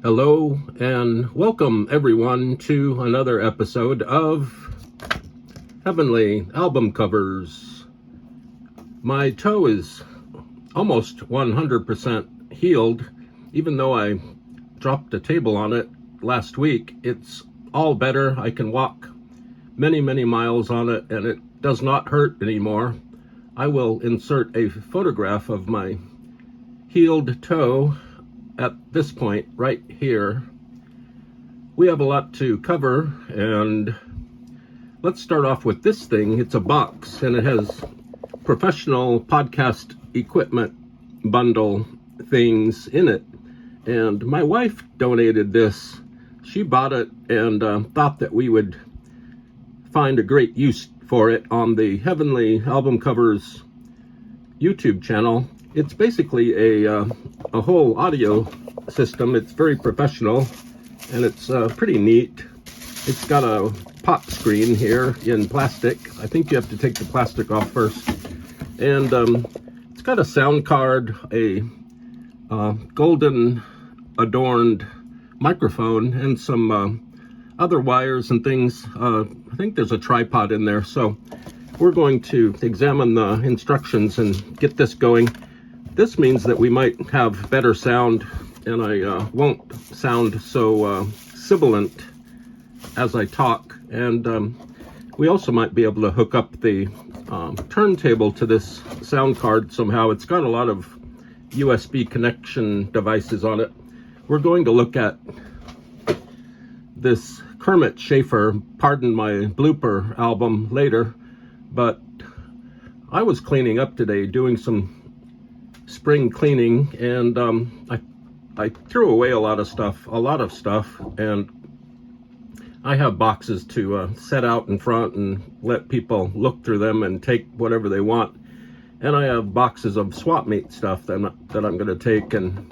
Hello and welcome everyone to another episode of Heavenly Album Covers. My toe is almost 100% healed, even though I dropped a table on it last week. It's all better. I can walk many miles on it and it does not hurt anymore. I will insert a photograph of my healed toe at this point right here. We have a lot to cover, and let's start off with this thing. It's a box and it has professional podcast equipment bundle things in it, and my wife donated this. She bought it and thought that we would find a great use for it on the Heavenly Album Covers YouTube channel. It's basically a whole audio system. It's very professional and it's pretty neat. It's got a pop screen here in plastic. I think you have to take the plastic off first. And it's got a sound card, a golden adorned microphone, and some other wires and things. I think there's a tripod in there. So we're going to examine the instructions and get this going. This means that we might have better sound, and I won't sound so sibilant as I talk. And we also might be able to hook up the turntable to this sound card somehow. It's got a lot of USB connection devices on it. We're going to look at this KERMIT SCHAFER, pardon my Blooper album, later. But I was cleaning up today, doing some spring cleaning, and I threw away a lot of stuff, and I have boxes to set out in front and let people look through them and take whatever they want. And I have boxes of swap meet stuff that I'm going to take and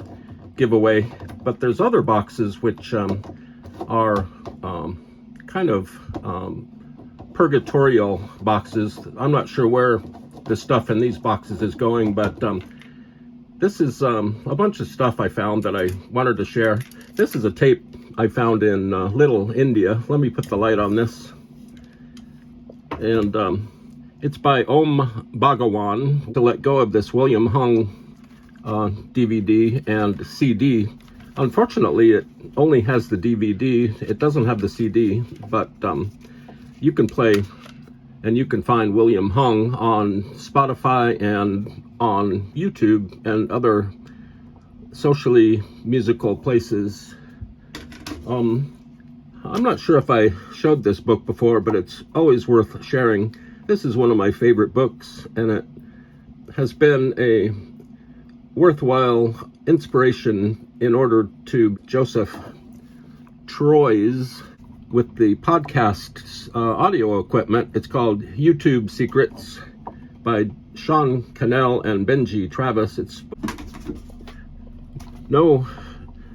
give away. But there's other boxes which are kind of purgatorial boxes. I'm not sure where the stuff in these boxes is going, but this is a bunch of stuff I found that I wanted to share. This is a tape I found in Little India. Let me put the light on this. And it's by Om Bhagawan. To let go of this William Hung DVD and CD. Unfortunately, it only has the DVD. It doesn't have the CD, but you can play and you can find William Hung on Spotify and on YouTube and other socially musical places. I'm not sure if I showed this book before, but it's always worth sharing. This is one of my favorite books, and it has been a worthwhile inspiration in order to Joseph Troy's with the podcast audio equipment. It's called YouTube Secrets by Sean Cannell and Benji Travis. It's no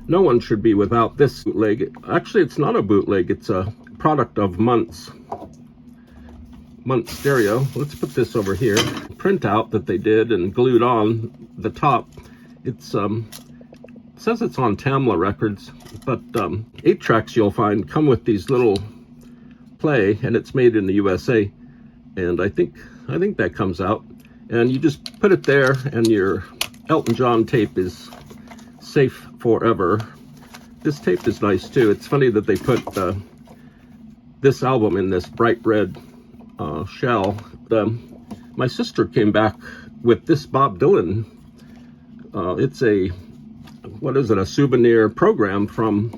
one should be without this bootleg. Actually, it's not a bootleg. It's a product of Muntz Stereo. Let's put this over here. Printout that they did and glued on the top. It's it says it's on Tamla Records, but 8 tracks you'll find come with these little play, and it's made in the USA. And I think that comes out, and you just put it there, and your Elton John tape is safe forever. This tape is nice too. It's funny that they put this album in this bright red shell. My sister came back with this Bob Dylan. It's a souvenir program from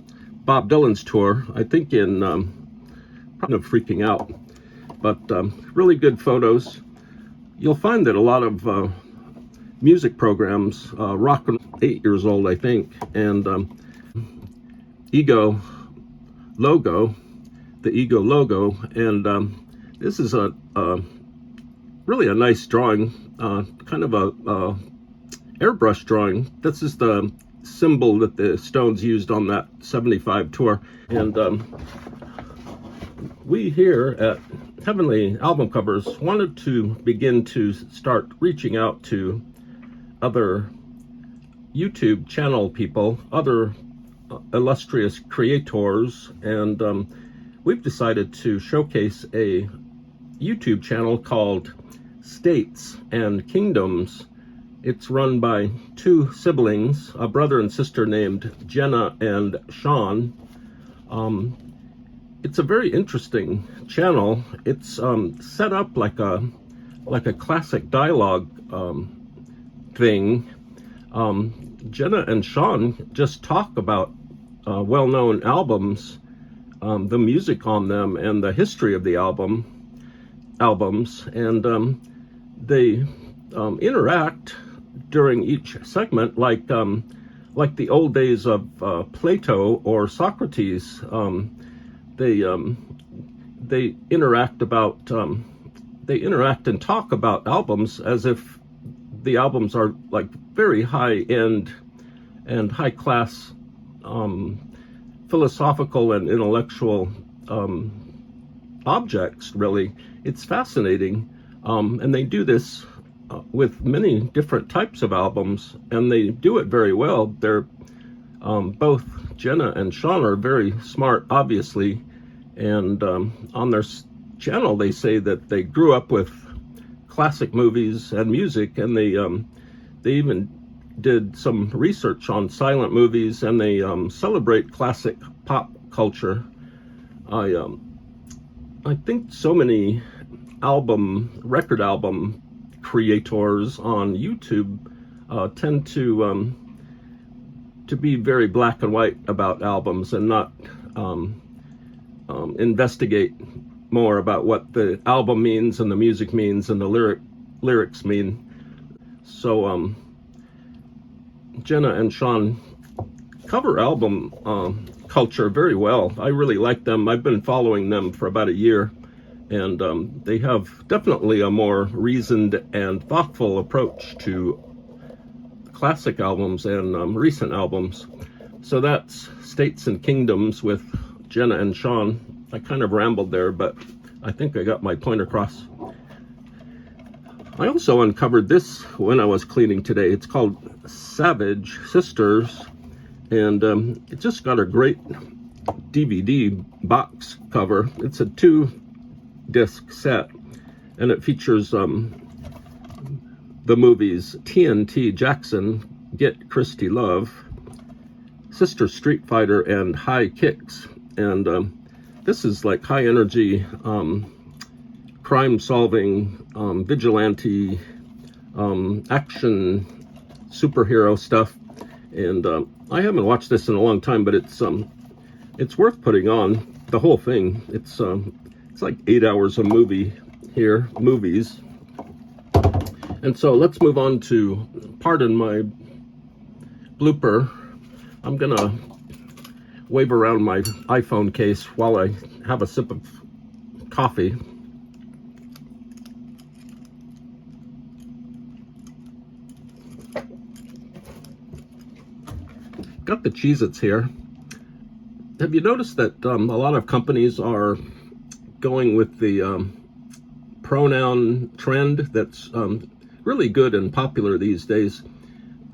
Bob Dylan's tour, I think in kind of freaking out, but really good photos. You'll find that a lot of music programs, rock 8 years old, I think, and the Ego logo, and this is a really a nice drawing, kind of a airbrush drawing. This is the symbol that the Stones used on that 75 tour, and we here at Heavenly Album Covers wanted to begin to start reaching out to other YouTube channel people, other illustrious creators, and we've decided to showcase a YouTube channel called States and Kingdoms. It's run by two siblings, a brother and sister named Jenna and Sean. It's a very interesting channel. It's set up like a classic dialogue thing. Jenna and Sean just talk about well-known albums, the music on them, and the history of the albums, and they interact during each segment like the old days of Plato or Socrates. They interact and talk about albums as if the albums are like very high-end and high-class philosophical and intellectual objects, really. It's fascinating, and they do this with many different types of albums, and they do it very well. They're both Jenna and Sean are very smart, obviously, and on their channel they say that they grew up with classic movies and music, and they even did some research on silent movies, and they celebrate classic pop culture. I think so many record album creators on YouTube tend to be very black and white about albums and not investigate more about what the album means and the music means and the lyrics mean. So Jenna and Sean cover album culture very well. I really like them. I've been following them for about a year, and they have definitely a more reasoned and thoughtful approach to classic albums and recent albums. So that's States and Kingdoms with Jenna and Sean. I kind of rambled there, but I think I got my point across. I also uncovered this when I was cleaning today. It's called Savage Sisters, and it just got a great DVD box cover. It's a 2-disc set, and it features the movies TNT Jackson, Get Christy Love, Sister Street Fighter, and High Kicks. And this is like high energy crime solving, vigilante, action, superhero stuff. And I haven't watched this in a long time, but it's worth putting on, the whole thing. It's like 8 hours of movies. And so let's move on to Pardon My Blooper. I'm gonna wave around my iPhone case while I have a sip of coffee. Got the Cheez-Its here. Have you noticed that a lot of companies are going with the pronoun trend that's really good and popular these days?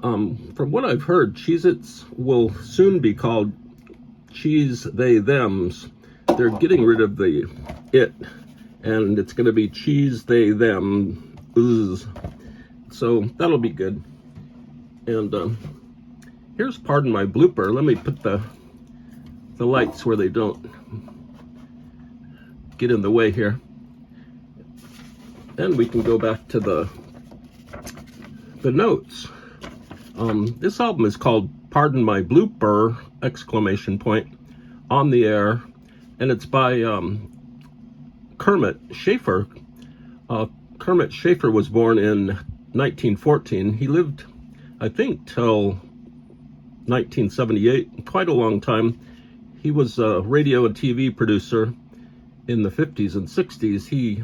From what I've heard, Cheez-Its will soon be called Cheese They Thems. They're getting rid of the it, and it's going to be Cheese They Them. So that'll be good. And here's Pardon My Blooper. Let me put the lights where they don't get in the way here. And we can go back to the notes. This album is called Pardon My Blooper! On the Air, and it's by Kermit Schlafer. Kermit Schlafer was born in 1914. He lived, I think, till 1978, quite a long time. He was a radio and TV producer in the 50s and 60s. He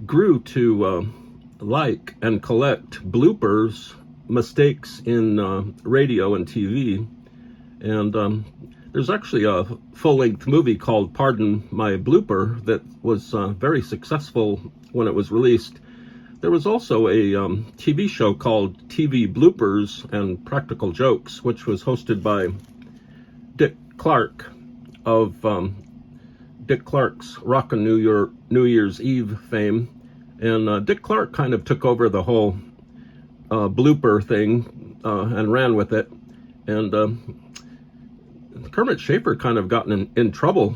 grew to like and collect bloopers, mistakes in radio and TV. And there's actually a full-length movie called Pardon My Blooper that was very successful when it was released. There was also a TV show called TV Bloopers and Practical Jokes, which was hosted by Dick Clark of Dick Clark's Rockin' New Year's Eve fame. And Dick Clark kind of took over the whole blooper thing and ran with it. And Kermit Schlafer kind of gotten in trouble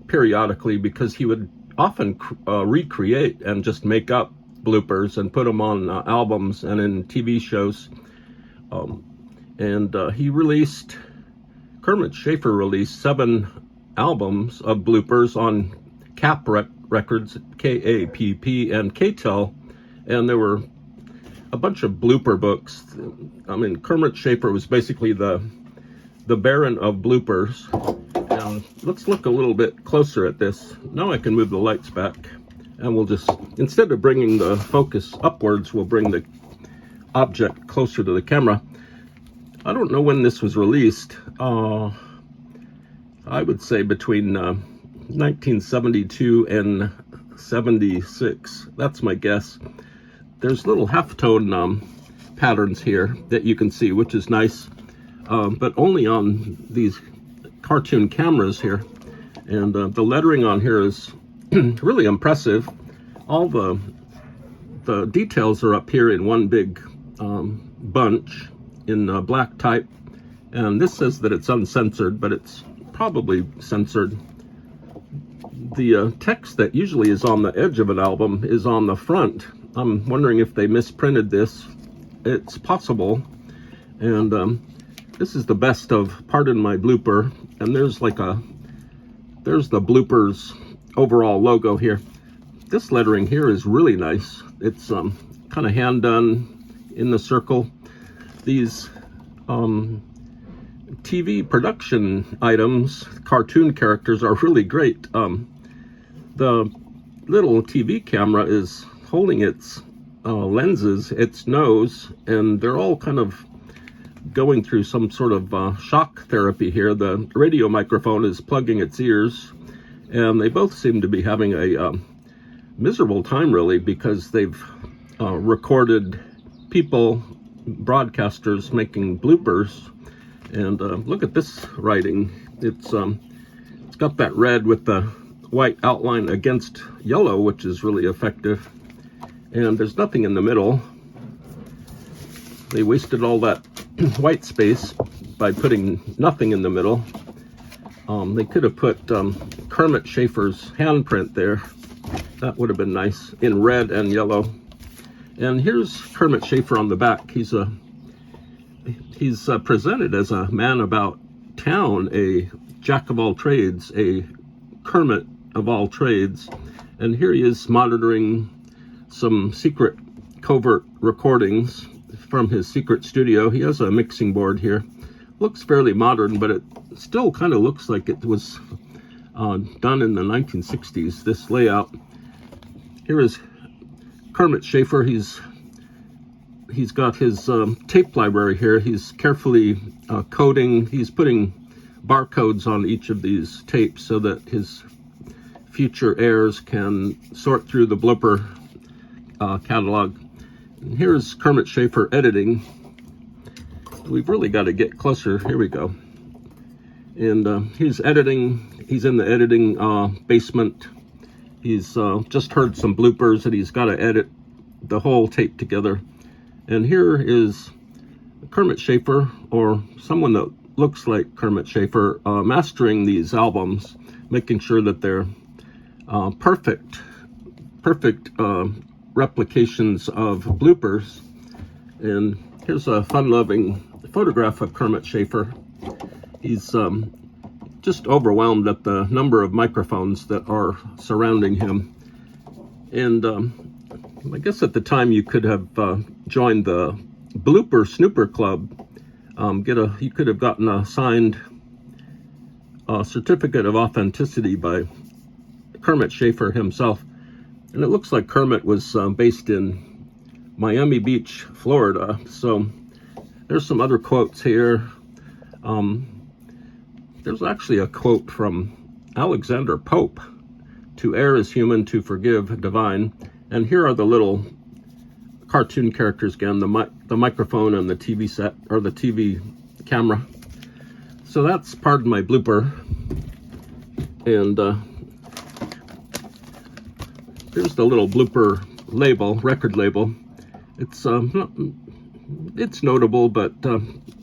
periodically because he would often recreate and just make up bloopers and put them on albums and in TV shows. Kermit Schlafer released 7 albums of bloopers on Kapp Records, K-A-P-P, and K-Tel, and there were a bunch of blooper books. I mean, Kermit Schlafer was basically the Baron of bloopers. And let's look a little bit closer at this. Now I can move the lights back, and we'll just, instead of bringing the focus upwards, we'll bring the object closer to the camera. I don't know when this was released. I would say between 1972 and 76. That's my guess. There's little halftone patterns here that you can see, which is nice, but only on these cartoon cameras here. And the lettering on here is really impressive. All the details are up here in one big bunch in black type. And this says that it's uncensored, but it's probably censored. The text that usually is on the edge of an album is on the front. I'm wondering if they misprinted this. It's possible. And this is the best of Pardon My Blooper. And there's the Bloopers overall logo here. This lettering here is really nice. It's kind of hand done in the circle. These TV production items, cartoon characters, are really great. The little TV camera is holding its lenses, its nose, and they're all kind of going through some sort of shock therapy here. The radio microphone is plugging its ears, and they both seem to be having a miserable time, really, because they've recorded people, broadcasters, making bloopers. And look at this writing. It's got that red with the white outline against yellow, which is really effective. And there's nothing in the middle. They wasted all that white space by putting nothing in the middle. They could have put Kermit Schlafer's handprint there. That would have been nice in red and yellow. And here's Kermit Schlafer on the back. He's presented as a man about town, a jack of all trades, a Kermit of all trades. And here he is monitoring some secret covert recordings from his secret studio. He has a mixing board here. Looks fairly modern, but it still kind of looks like it was done in the 1960s, this layout. Here is Kermit Schlafer. He's got his tape library here. He's carefully coding. He's putting barcodes on each of these tapes so that his future heirs can sort through the Blooper catalog. And here's Kermit Schlafer editing. We've really got to get closer. Here we go. And he's editing. He's in the editing basement. He's just heard some bloopers and he's got to edit the whole tape together. And here is Kermit Schlafer, or someone that looks like Kermit Schlafer, mastering these albums, making sure that they're perfect replications of bloopers. And here's a fun-loving photograph of Kermit Schlafer. He's just overwhelmed at the number of microphones that are surrounding him. And I guess at the time you could have joined the Blooper Snooper Club. You could have gotten a signed certificate of authenticity by Kermit Schlafer himself. And it looks like Kermit was based in Miami Beach, Florida. So there's some other quotes here. There's actually a quote from Alexander Pope: "To err is human, to forgive divine." And here are the little cartoon characters again, the microphone and the TV set, or the TV camera. So that's part of my blooper. And here's the little blooper label, record label. It's notable, but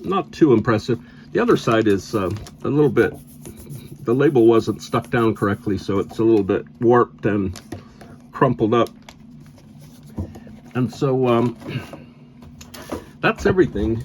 not too impressive. The other side is a little bit, the label wasn't stuck down correctly, so it's a little bit warped and crumpled up. And so that's everything.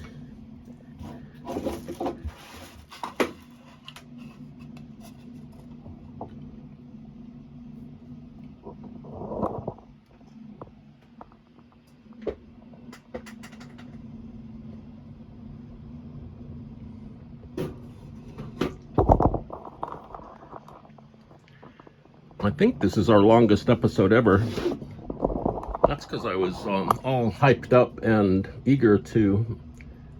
I think this is our longest episode ever. That's because I was all hyped up and eager to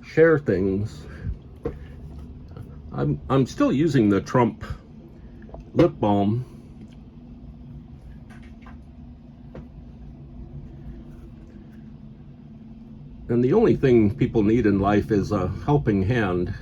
share things. I'm still using the Trump lip balm. And the only thing people need in life is a helping hand.